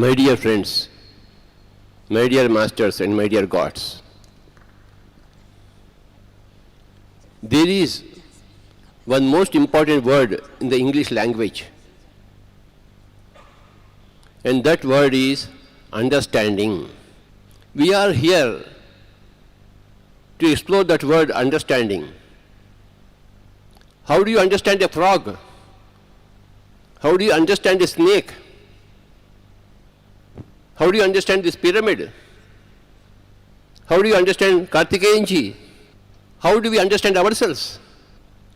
My dear friends, my dear masters and my dear gods, there is one most important word in the English language, and that word is understanding. We are here to explore that word understanding. How do you understand a frog? How do you understand a snake? How do you understand this pyramid? How do you understand Kartikeyanji? How do we understand ourselves?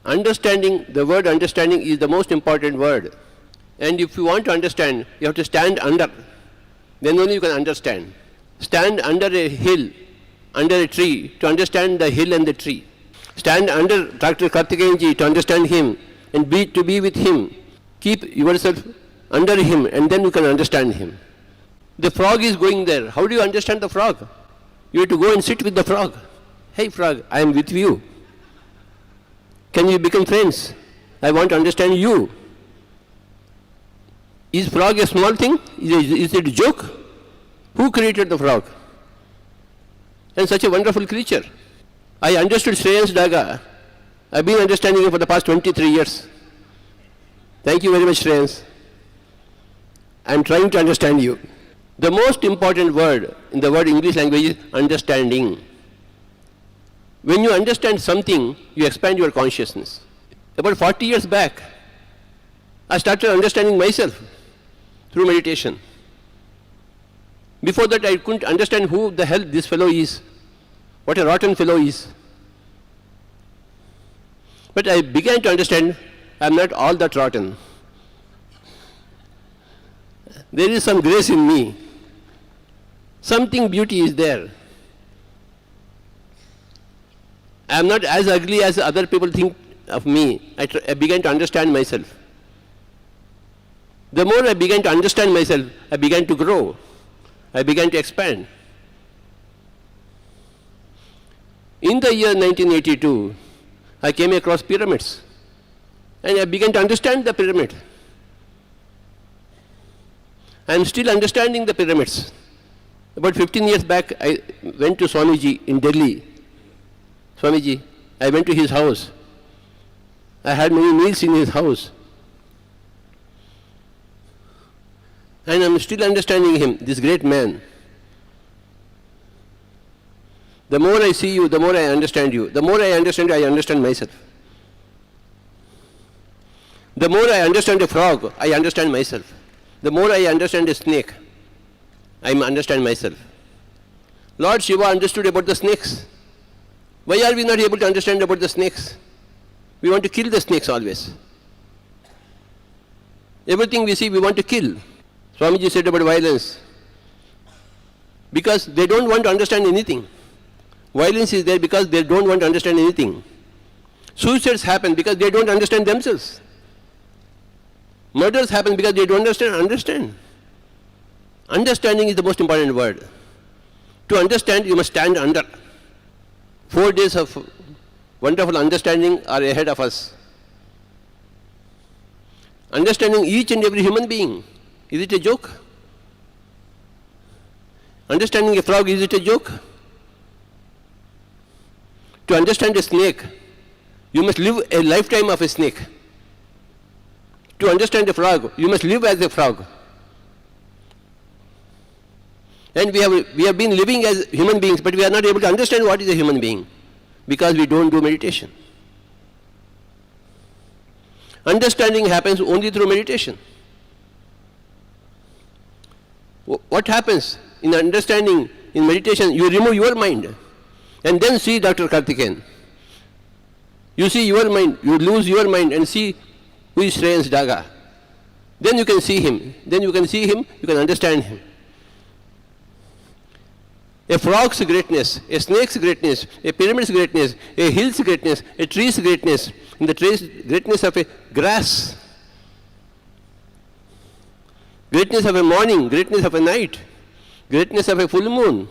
Understanding, the word understanding is the most important word. And if you want to understand, you have to stand under. Then only you can understand. Stand under a hill, under a tree, to understand the hill and the tree. Stand under Dr. Kartikeyanji to understand him and to be with him. Keep yourself under him and then you can understand him. The frog is going there. How do you understand the frog? You have to go and sit with the frog. Hey frog, I am with you. Can we become friends? I want to understand you. Is frog a small thing? Is it a joke? Who created the frog? And such a wonderful creature. I understood Shreyans Daga. I've been understanding him for the past 23 years. Thank you very much, Shreyans. I'm trying to understand you. The most important word in the word English language is understanding. When you understand something, you expand your consciousness. About 40 years back, I started understanding myself through meditation. Before that, I couldn't understand who the hell this fellow is, what a rotten fellow is. But I began to understand I'm not all that rotten. There is some grace in me. Something beauty is there. I am not as ugly as other people think of me. I began to understand myself. The more I began to understand myself, I began to grow. I began to expand. In the year 1982, I came across pyramids. And I began to understand the pyramid. I am still understanding the pyramids. About 15 years back, I went to Swamiji in Delhi. Swamiji, I went to his house. I had many meals in his house. And I am still understanding him, this great man. The more I see you, the more I understand you. The more I understand you, I understand myself. The more I understand a frog, I understand myself. The more I understand a snake, I understand myself. Lord Shiva understood about the snakes. Why are we not able to understand about the snakes? We want to kill the snakes always. Everything we see, we want to kill. Swamiji said about violence. Because they don't want to understand anything. Violence is there because they don't want to understand anything. Suicides happen because they don't understand themselves. Murders happen because they don't understand. Understanding is the most important word. To understand, you must stand under. 4 days of wonderful understanding are ahead of us. Understanding each and every human being. Is it a joke? Understanding a frog, is it a joke? To understand a snake, you must live a lifetime of a snake. To understand a frog, you must live as a frog. And we have been living as human beings, but we are not able to understand what is a human being because we don't do meditation. Understanding happens only through meditation. What happens in understanding, in meditation, you remove your mind and then see Dr. Kartikeyan. You see your mind, you lose your mind and see who is Shreyans Daga. Then you can see him. Then you can see him, you can understand him. A frog's greatness, a snake's greatness, a pyramid's greatness, a hill's greatness, a tree's greatness, and the tree's greatness of a grass, greatness of a morning, greatness of a night, greatness of a full moon,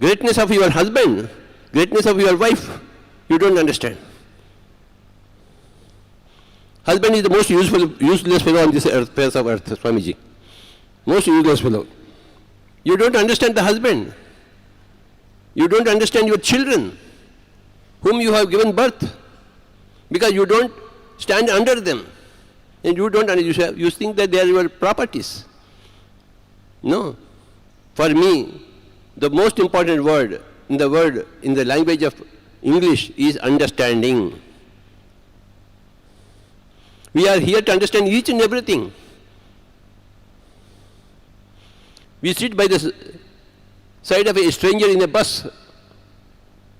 greatness of your husband, greatness of your wife, you don't understand. Husband is the most useless fellow on this earth, face of earth, Swamiji. Most useless fellow. You don't understand the husband. You don't understand your children, whom you have given birth, because you don't stand under them. And you don't, you think that they are your properties. No. For me, the most important word in the language of English is understanding. We are here to understand each and everything. We sit by the side of a stranger in a bus,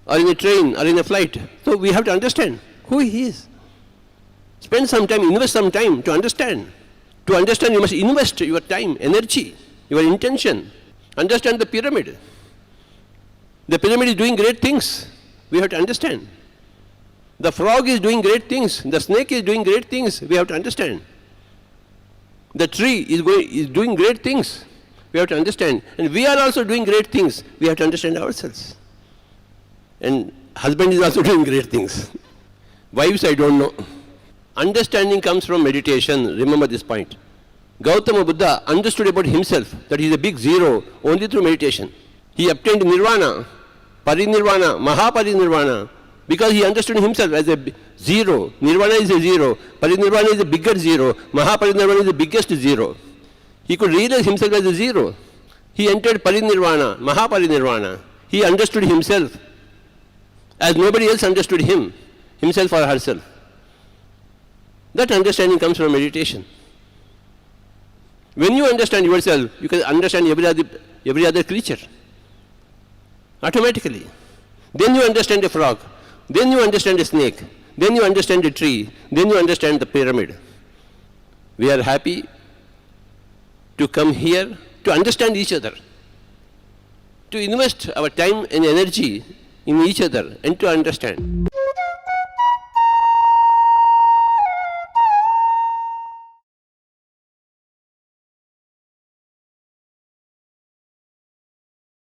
or in a train, or in a flight. So we have to understand who he is. Spend some time, invest some time to understand. To understand, you must invest your time, energy, your intention. Understand the pyramid. The pyramid is doing great things. We have to understand. The frog is doing great things. The snake is doing great things. We have to understand. The tree is doing great things. We have to understand. And we are also doing great things. We have to understand ourselves. And husband is also doing great things. Wives, I don't know. Understanding comes from meditation. Remember this point. Gautama Buddha understood about himself that he is a big zero only through meditation. He obtained nirvana, parinirvana, mahaparinirvana, because he understood himself as a zero. Nirvana is a zero. Parinirvana is a bigger zero. Mahaparinirvana is the biggest zero. He could realize himself as a zero. He entered parinirvana, mahaparinirvana. He understood himself as nobody else understood himself or herself. That understanding comes from meditation. When you understand yourself, you can understand every other creature automatically. Then you understand a frog. Then you understand a snake. Then you understand a tree. Then you understand the pyramid. We are happy to come here to understand each other, to invest our time and energy in each other and to understand.